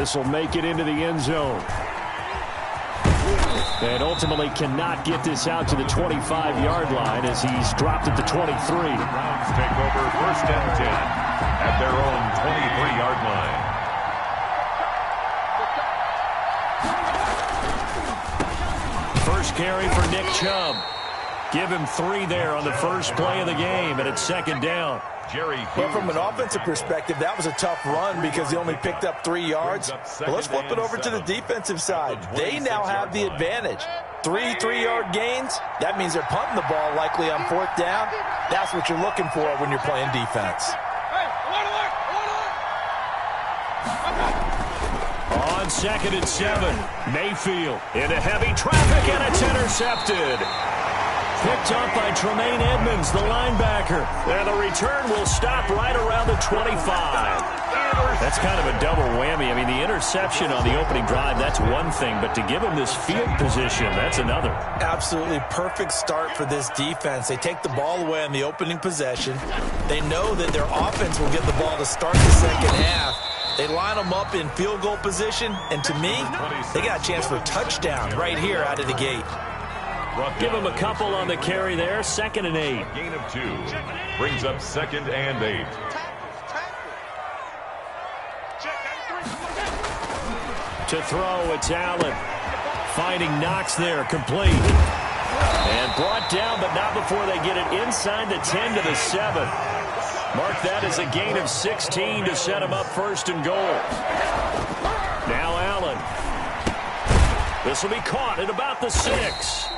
This will make it into the end zone. And ultimately cannot get this out to the 25-yard line as he's dropped at the 23. The Browns take over first and 10 at their own 23-yard line. First carry for Nick Chubb. Give him 3 there on the first play of the game, and it's second down. But from an offensive perspective, that was a tough run because he only picked up 3 yards. But let's flip it over to the defensive side. They now have the advantage. 3 3-yard gains, that means they're punting the ball likely on 4th down. That's what you're looking for when you're playing defense. On 2nd and 7, Mayfield into heavy traffic, and it's intercepted. Picked up by Tremaine Edmonds, the linebacker. And the return will stop right around the 25. That's kind of a double whammy. I mean, the interception on the opening drive, that's one thing. But to give him this field position, that's another. Absolutely perfect start for this defense. They take the ball away on the opening possession. They know that their offense will get the ball to start the second half. They line them up in field goal position. And to me, they got a chance for a touchdown right here out of the gate. Give him a couple on the carry there. 2nd and 8. A gain of 2 brings up 2nd and 8. To throw, it's Allen. Finding Knox there, complete. And brought down, but not before they get it inside the 10 to the 7. Mark that as a gain of 16 to set him up 1st and goal. Now Allen. This will be caught at about the 6.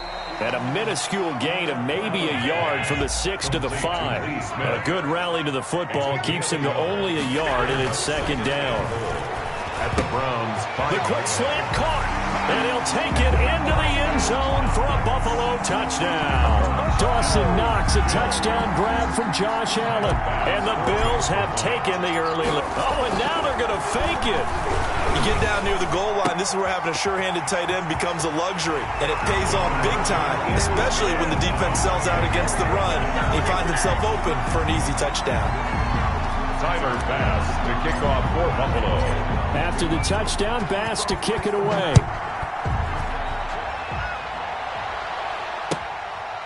And a minuscule gain of maybe a yard from the 6 to the 5. A good rally to the football keeps him to only a yard, and it's 2nd down. At the Browns, the quick slant caught, and he'll take it into the end zone for a Buffalo touchdown. Dawson Knox, a touchdown grab from Josh Allen, and the Bills have taken the early lead. Oh, and now they're going to fake it. You get down near the goal line, this is where having a sure-handed tight end becomes a luxury, and it pays off big time, especially when the defense sells out against the run. He finds himself open for an easy touchdown. Tyler Bass to kick off for Buffalo. After the touchdown, Bass to kick it away.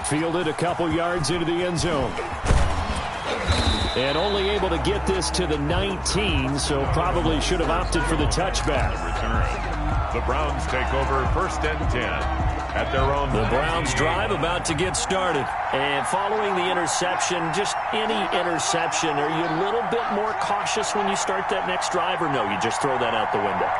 Fielded a couple yards into the end zone. And only able to get this to the 19, so probably should have opted for the touchback. The Browns take over 1st and 10 at their own. The Browns drive about to get started. And following the interception, just any interception, are you a little bit more cautious when you start that next drive, or no, you just throw that out the window?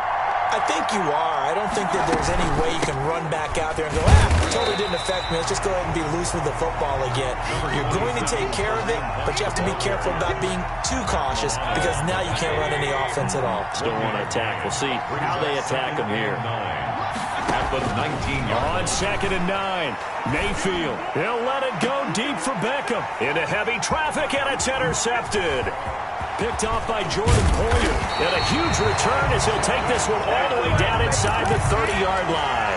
I think you are. I don't think that there's any way you can run back out there and go, totally didn't affect me. Let's just go ahead and be loose with the football again. You're going to take care of it, but you have to be careful about being too cautious because now you can't run any offense at all. Still want to attack. We'll see how they attack him here. At the 19-yard. On 2nd and 9, Mayfield. He'll let it go deep for Beckham. Into heavy traffic, and it's intercepted. Picked off by Jordan Poyer. And a huge return as he'll take this one all the way down inside the 30-yard line.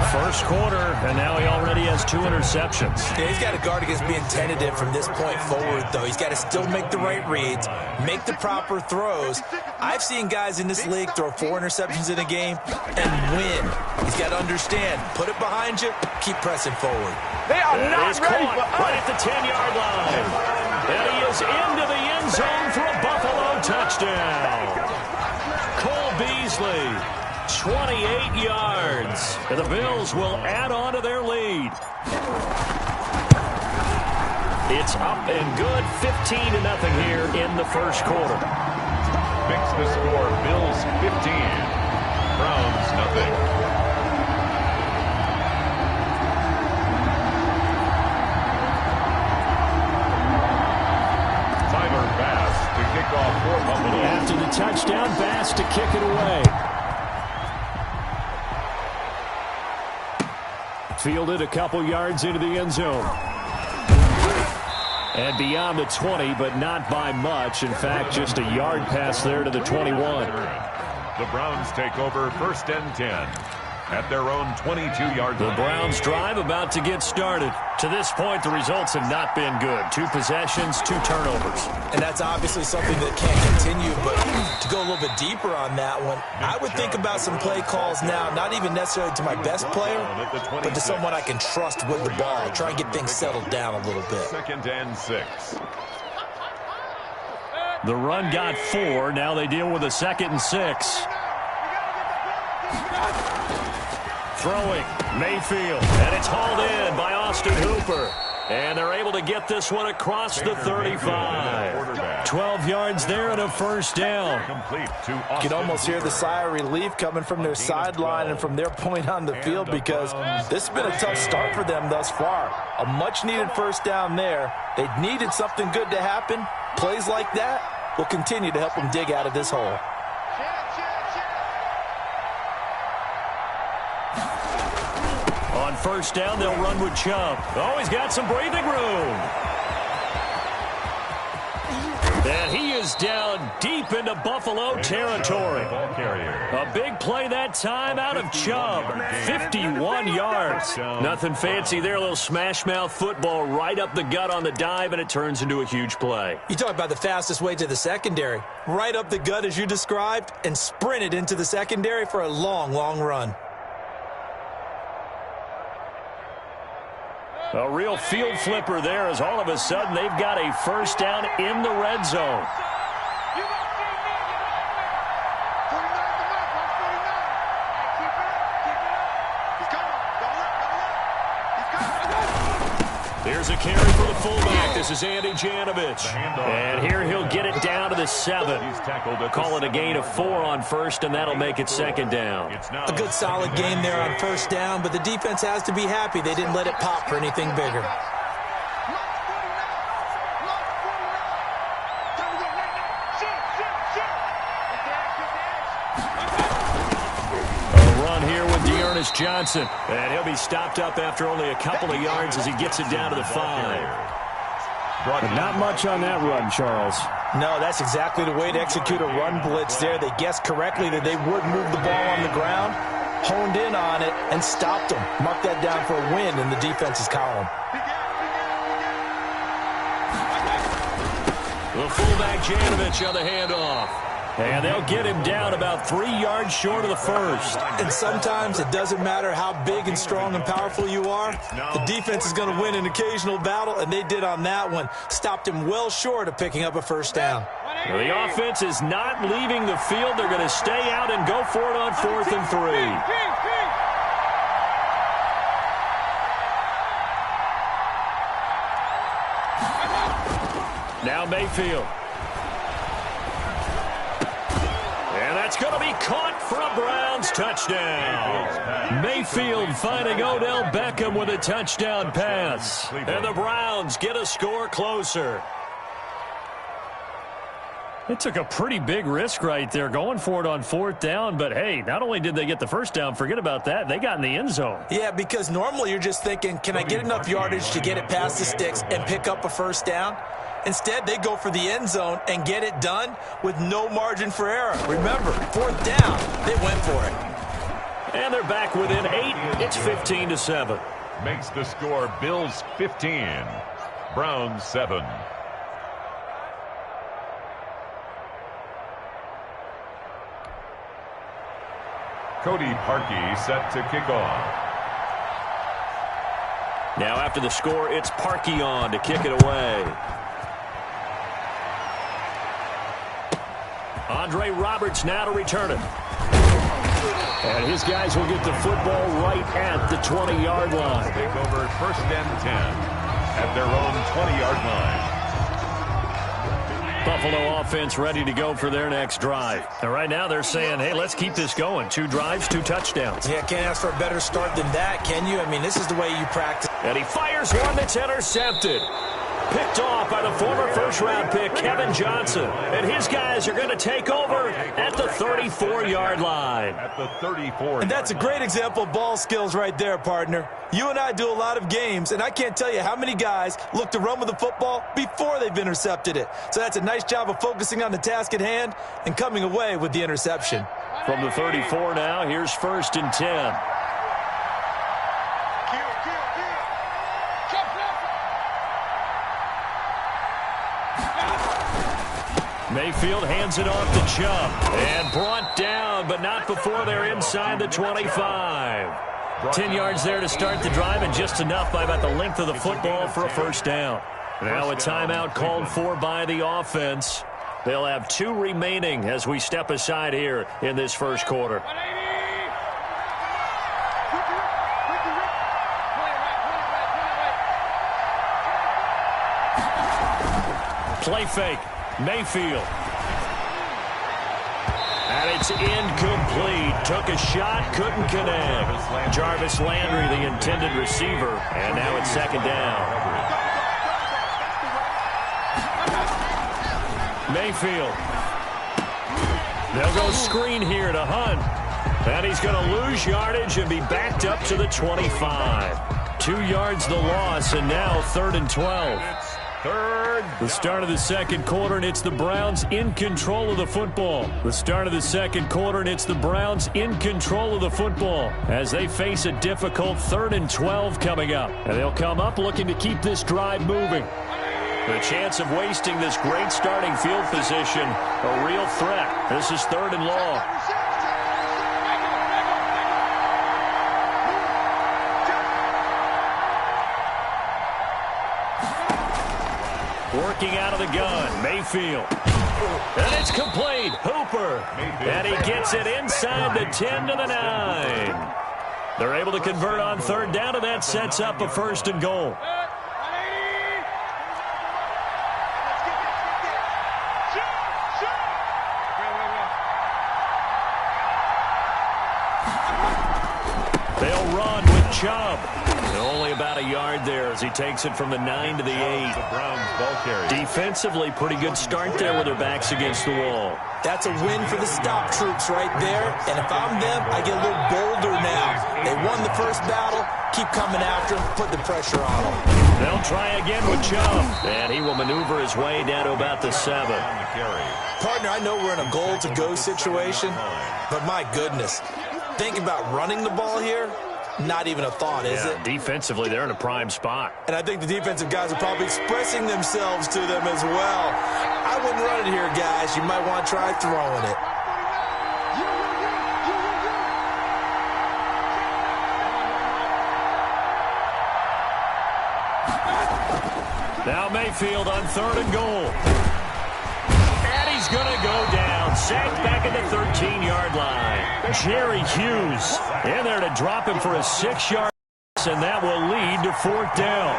First quarter, and now he already has 2 interceptions. Yeah, he's got to guard against being tentative from this point forward, though. He's got to still make the right reads, make the proper throws. I've seen guys in this league throw 4 interceptions in a game and win. He's got to understand, put it behind you, keep pressing forward. They are not ready for us. Right at the 10-yard line. And he is into the end zone for a Buffalo touchdown. Cole Beasley, 28 yards. And the Bills will add on to their lead. It's up and good, 15-0 here in the first quarter. Makes the score Bills 15, Browns nothing. After the touchdown, Bass to kick it away. Fielded a couple yards into the end zone. And beyond the 20, but not by much. In fact, just a yard pass there to the 21. The Browns take over 1st and 10 at their own 22-yard line. The Browns drive about to get started. To this point, the results have not been good. 2 possessions, 2 turnovers. And that's obviously something that can't continue, but to go a little bit deeper on that one, I would think about some play calls now, not even necessarily to my best player, but to someone I can trust with the ball. Try and get things settled down a little bit. 2nd and 6. The run got 4. Now they deal with a 2nd and 6. Throwing, Mayfield, and it's hauled in by Austin Hooper. And they're able to get this one across the 35. 12 yards there and a first down. You can almost hear the sigh of relief coming from their sideline and from their point on the field, because this has been a tough start for them thus far. A much-needed first down there. They needed something good to happen. Plays like that will continue to help them dig out of this hole. On first down, they'll run with Chubb. Oh, he's got some breathing room. And he is down deep into Buffalo territory. A big play that time out of Chubb. 51 yards. Nothing fancy there. A little smash-mouth football right up the gut on the dive, and it turns into a huge play. You talk about the fastest way to the secondary. Right up the gut as you described, and sprinted into the secondary for a long, long run. A real field flipper there, as all of a sudden they've got a first down in the red zone. Here's a carry for the fullback. This is Andy Janovich. And here he'll get it down to the 7. Call it a gain of 4 on first, and that'll make it 2nd down. A good solid game there on first down, but the defense has to be happy they didn't let it pop for anything bigger. Johnson, and he'll be stopped up after only a couple of yards as he gets it down to the 5. But not much on that run, Charles. No, that's exactly the way to execute a run blitz there. They guessed correctly that they would move the ball on the ground, honed in on it, and stopped them. Mark that down for a win in the defense's column. The fullback Janovich on the handoff. And they'll get him down about 3 yards short of the first. And sometimes it doesn't matter how big and strong and powerful you are. The defense is going to win an occasional battle, and they did on that one. Stopped him well short of picking up a first down. Well, the offense is not leaving the field. They're going to stay out and go for it on 4th and 3. Now Mayfield. It's going to be caught for a Browns touchdown. Mayfield finding Odell Beckham with a touchdown pass. And the Browns get a score closer. It took a pretty big risk right there going for it on 4th down. But, hey, not only did they get the first down, forget about that, they got in the end zone. Yeah, because normally you're just thinking, can I get enough yardage to get it past the sticks and pick up a first down? Instead, they go for the end zone and get it done with no margin for error. Remember, 4th down, they went for it. And they're back within 8. It's 15-7. Makes the score Bills 15, Browns 7. Cody Parkey set to kick off. Now after the score, it's Parkey on to kick it away. Andre Roberts now to return it. And his guys will get the football right at the 20-yard line. Take over 1st and 10 at their own 20-yard line. Buffalo offense ready to go for their next drive. And right now they're saying, hey, let's keep this going. 2 drives, 2 touchdowns. Yeah, can't ask for a better start than that, can you? I mean, this is the way you practice. And he fires one that's intercepted. Picked off by the former first-round pick, Kevin Johnson. And his guys are going to take over at the 34-yard line. At the 34. And that's a great example of ball skills right there, partner. You and I do a lot of games, and I can't tell you how many guys look to run with the football before they've intercepted it. So that's a nice job of focusing on the task at hand and coming away with the interception. From the 34 now, here's 1st and 10. Mayfield hands it off to Chubb. And brought down, but not before they're inside the 25. 10 yards there to start the drive, and just enough by about the length of the football for a first down. Now a timeout called for by the offense. They'll have 2 remaining as we step aside here in this first quarter. Play fake. Mayfield. And it's incomplete. Took a shot, couldn't connect. Jarvis Landry, the intended receiver. And now it's second down. Mayfield. They'll go screen here to Hunt. And he's going to lose yardage and be backed up to the 25. 2 yards the loss, and now 3rd and 12. The start of the second quarter, and it's the Browns in control of the football. The start of the second quarter, and it's the Browns in control of the football as they face a difficult 3rd and 12 coming up. And they'll come up looking to keep this drive moving. The chance of wasting this great starting field position, a real threat. This is 3rd and long. Working out of the gun, Mayfield. And it's complete. Hooper. And he gets it inside the 10 to the 9. They're able to convert on 3rd down, and that sets up a 1st and goal. They'll run with Chubb. Only about a yard there as he takes it from the 9 to the 8. The Browns ball carrier. Defensively, pretty good start there with their backs against the wall. That's a win for the stop troops right there. And if I'm them, I get a little bolder now. They won the first battle. Keep coming after them. Put the pressure on them. They'll try again with Chubb. And he will maneuver his way down to about the 7. Partner, I know we're in a goal-to-go situation, but my goodness. Think about running the ball here. Not even a thought, is it? Defensively, they're in a prime spot. And I think the defensive guys are probably expressing themselves to them as well. I wouldn't run it here, guys. You might want to try throwing it. Now Mayfield on 3rd and goal. And he's going to go down. Sacked back at the 13-yard line. Jerry Hughes in there to drop him for a 6-yard loss, and that will lead to 4th down.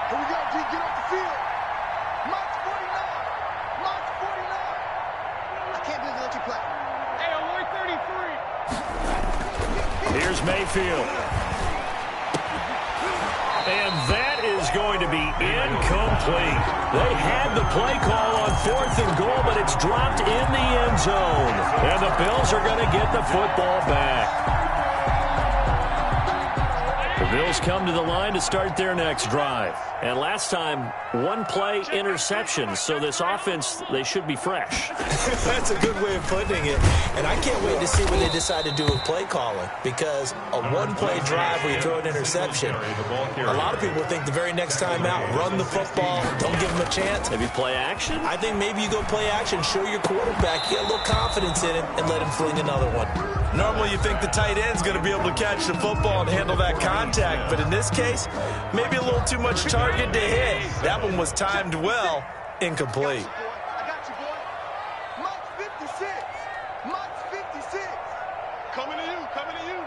Here we go, G. Get off the field. March 49. March 49. I can't believe they let you play. Hey, I'm 133. Here's Mayfield. And that is going to be incomplete. They had the play call on 4th and goal, but it's dropped in the end zone. And the Bills are going to get the football back. The Bills come to the line to start their next drive. And last time, 1 play interception. So this offense, they should be fresh. That's a good way of putting it. And I can't wait to see what they decide to do with play calling. Because a 1-play drive where you throw an interception, a lot of people think the very next time out, run the football, don't give them a chance. Maybe play action? I think maybe you go play action, show your quarterback, get a little confidence in him, and let him fling another one. Normally you think the tight end's going to be able to catch the football and handle that contact. But in this case, maybe a little too much target to hit. That one was timed well, incomplete. I got you, boy. March 56. March 56. Coming to you. Coming to you.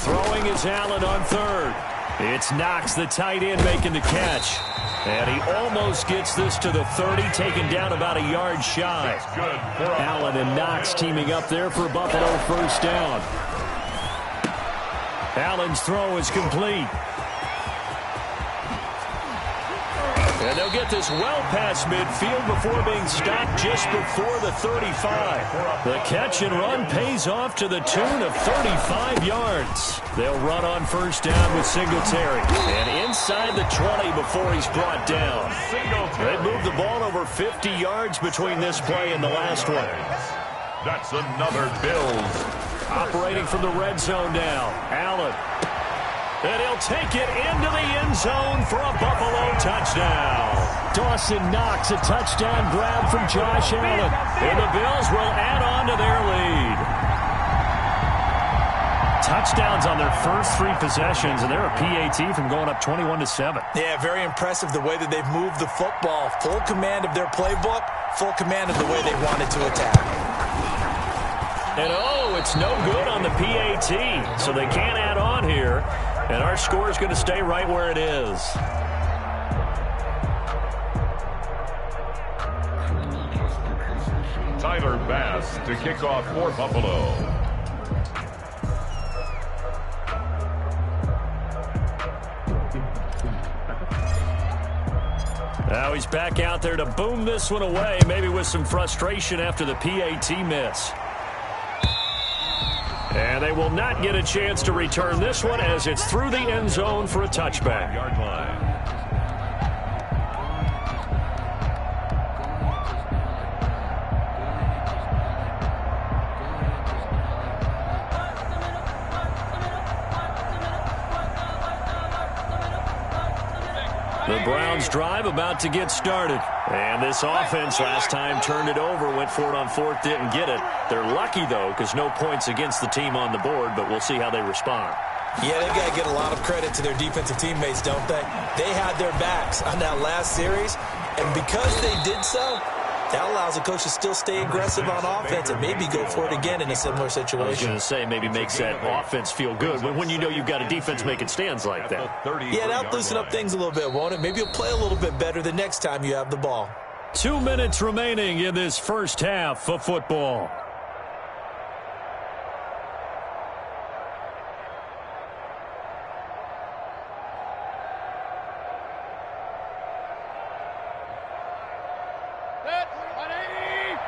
Throwing is Allen on 3rd. It's Knox, the tight end, making the catch. And he almost gets this to the 30, taken down about a yard shy. Allen and Knox teaming up there for Buffalo 1st down. Allen's throw is complete. And they'll get this well past midfield before being stopped just before the 35. The catch and run pays off to the tune of 35 yards. They'll run on first down with Singletary. And inside the 20 before he's brought down. They moved the ball over 50 yards between this play and the last one. That's another Bills. Operating from the red zone now. Allen. And he'll take it into the end zone for a Buffalo touchdown. Dawson Knox, a touchdown grab from Josh Allen. And the Bills will add on to their lead. Touchdowns on their first 3 possessions, and they're a PAT from going up 21-7. Yeah, very impressive the way that they've moved the football. Full command of their playbook, full command of the way they wanted to attack. And oh, it's no good on the PAT, so they can't add on here. And our score is going to stay right where it is. Tyler Bass to kick off for Buffalo. Now he's back out there to boom this one away, maybe with some frustration after the PAT miss. And they will not get a chance to return this one as it's through the end zone for a touchback. Yard line. The Browns drive about to get started. And this offense last time turned it over, went for it on 4th, didn't get it. They're lucky, though, because no points against the team on the board, but we'll see how they respond. Yeah, they've got to get a lot of credit to their defensive teammates, don't they? They had their backs on that last series, and because they did so, that allows the coach to still stay aggressive on offense and maybe go for it again in a similar situation. I was going to say maybe makes that offense feel good when you know you've got a defense making stands like that. Yeah, that'll loosen up things a little bit, won't it? Maybe you'll play a little bit better the next time you have the ball. 2 minutes remaining in this first half of football.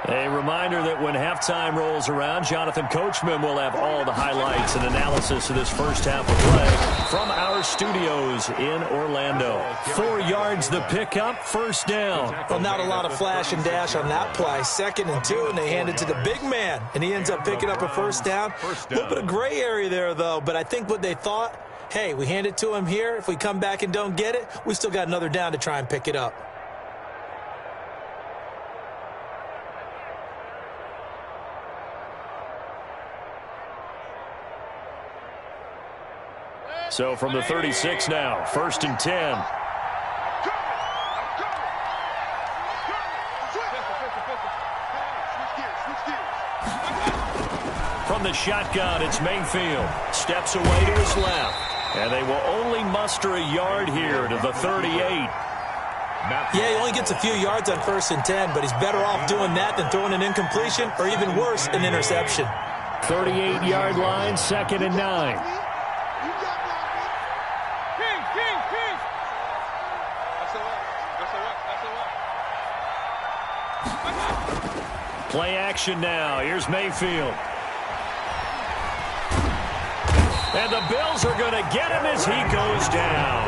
A reminder that when halftime rolls around, Jonathan Coachman will have all the highlights and analysis of this first half of play from our studios in Orlando. 4 yards the pickup, first down. Well, not a lot of flash and dash on that play. 2nd and 2, and they hand it to the big man, and he ends up picking up a first down. A little bit of gray area there, though, but I think what they thought, hey, we hand it to him here. If we come back and don't get it, we still got another down to try and pick it up. So from the 36 now, 1st and 10. From the shotgun, it's Mayfield. Steps away to his left. And they will only muster a yard here to the 38. Yeah, he only gets a few yards on 1st and 10, but he's better off doing that than throwing an incompletion or even worse, an interception. 38-yard line, 2nd and 9. Play action now. Here's Mayfield. And the Bills are going to get him as he goes down.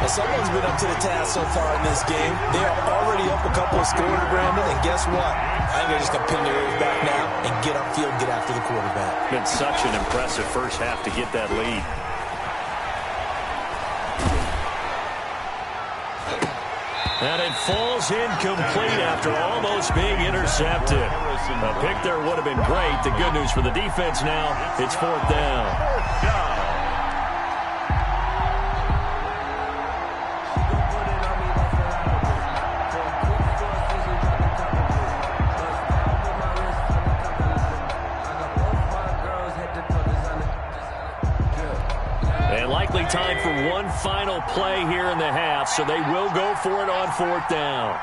Well, someone's been up to the task so far in this game. They are already up a couple of scores, Brandon, and guess what? I think they're just going to pin their ears back now and get upfield, get after the quarterback. Been such an impressive first half to get that lead. And it falls incomplete after almost being intercepted. A pick there would have been great. The good news for the defense now, it's 4th down. Likely time for one final play here in the half, so they will go for it on 4th down.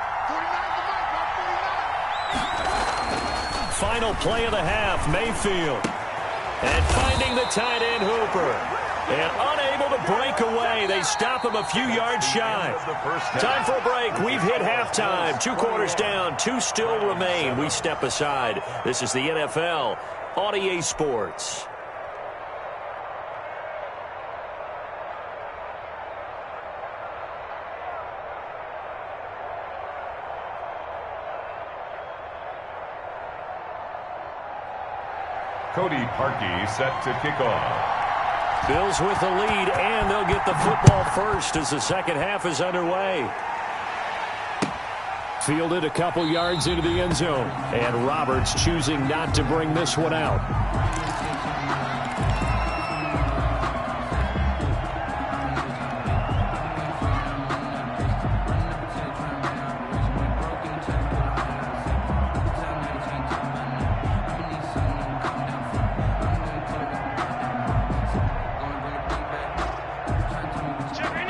Final play of the half, Mayfield. And finding the tight end Hooper. And unable able to break away. They stop him a few yards shy. Time for a break. We've hit halftime. 2 quarters down. 2 still remain. We step aside. This is the NFL on EA Sports. Cody Parkey set to kick off. Bills with the lead, and they'll get the football first as the second half is underway. Fielded a couple yards into the end zone. And Roberts choosing not to bring this one out.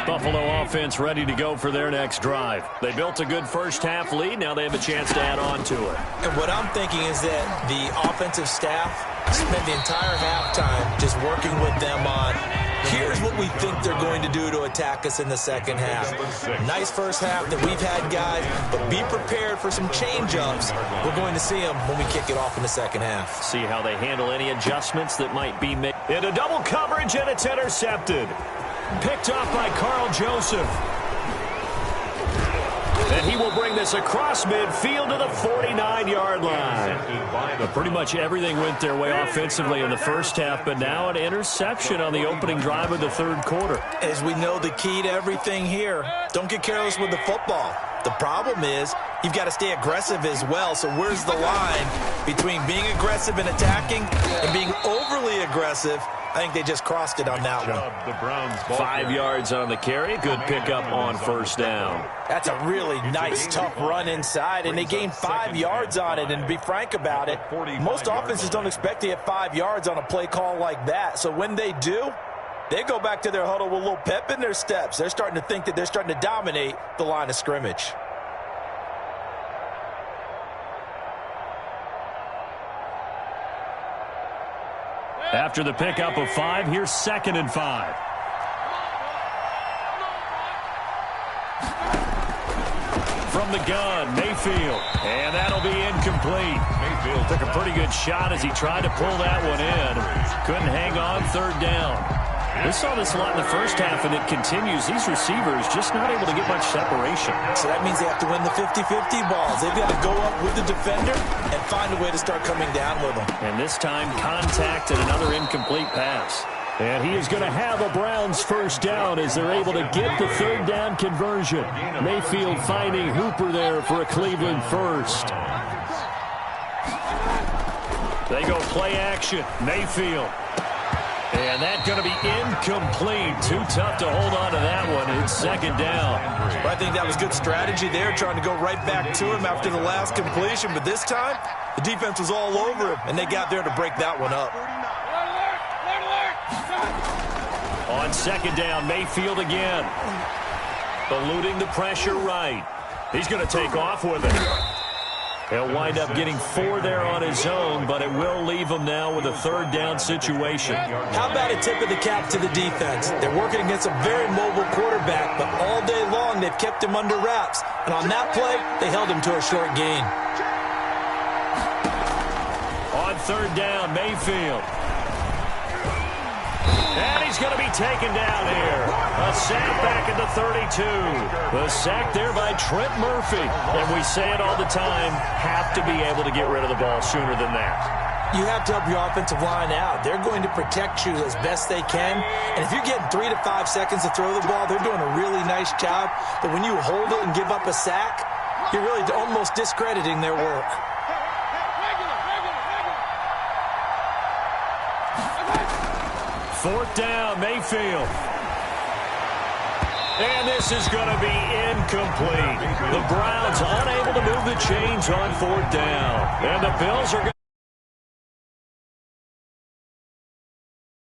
Buffalo offense ready to go for their next drive. They built a good first half lead. Now they have a chance to add on to it. And what I'm thinking is that the offensive staff spent the entire halftime just working with them on, here's what we think they're going to do to attack us in the second half. Nice first half that we've had, guys, but be prepared for some change-ups. We're going to see them when we kick it off in the second half. See how they handle any adjustments that might be made. Into double coverage, and it's intercepted. Picked off by Carl Joseph. And he will bring this across midfield to the 49-yard line. But pretty much everything went their way offensively in the first half, but now an interception on the opening drive of the third quarter. As we know, the key to everything here, don't get careless with the football. The problem is you've got to stay aggressive as well. So where's the line between being aggressive and attacking and being overly aggressive? I think they just crossed it on that one. 5 yards on the carry. Good pickup on first down. That's a really nice, tough run inside, and they gained 5 yards on it. And to be frank about it, most offenses don't expect to get 5 yards on a play call like that. So when they do, they go back to their huddle with a little pep in their steps. They're starting to think that they're starting to dominate the line of scrimmage. After the pickup of 5, here's 2nd and 5. From the gun, Mayfield. And that'll be incomplete. Mayfield took a pretty good shot as he tried to pull that one in. Couldn't hang on, 3rd down. We saw this a lot in the first half, and it continues. These receivers just not able to get much separation. So that means they have to win the 50-50 balls. They've got to go up with the defender and find a way to start coming down with them. And this time, contact and another incomplete pass. And he is going to have a Browns first down as they're able to get the 3rd down conversion. Mayfield finding Hooper there for a Cleveland first. They go play action. Mayfield. And that's going to be incomplete. Too tough to hold on to that one. It's 2nd down. Well, I think that was good strategy there, trying to go right back to him after the last completion. But this time, the defense was all over him, and they got there to break that one up. On 2nd down, Mayfield again. Eluding the pressure right. He's going to take off with it. He'll wind up getting 4 there on his own, but it will leave him now with a 3rd down situation. How about a tip of the cap to the defense? They're working against a very mobile quarterback, but all day long they've kept him under wraps. And on that play, they held him to a short gain. On 3rd down, Mayfield. And he's going to be taken down here. A sack back at the 32. The sack there by Trent Murphy. And we say it all the time, have to be able to get rid of the ball sooner than that. You have to help your offensive line out. They're going to protect you as best they can. And if you're getting 3 to 5 seconds to throw the ball, they're doing a really nice job. But when you hold it and give up a sack, you're really almost discrediting their work. 4th down, Mayfield. And this is going to be incomplete. The Browns unable to move the chains on 4th down. And the Bills are going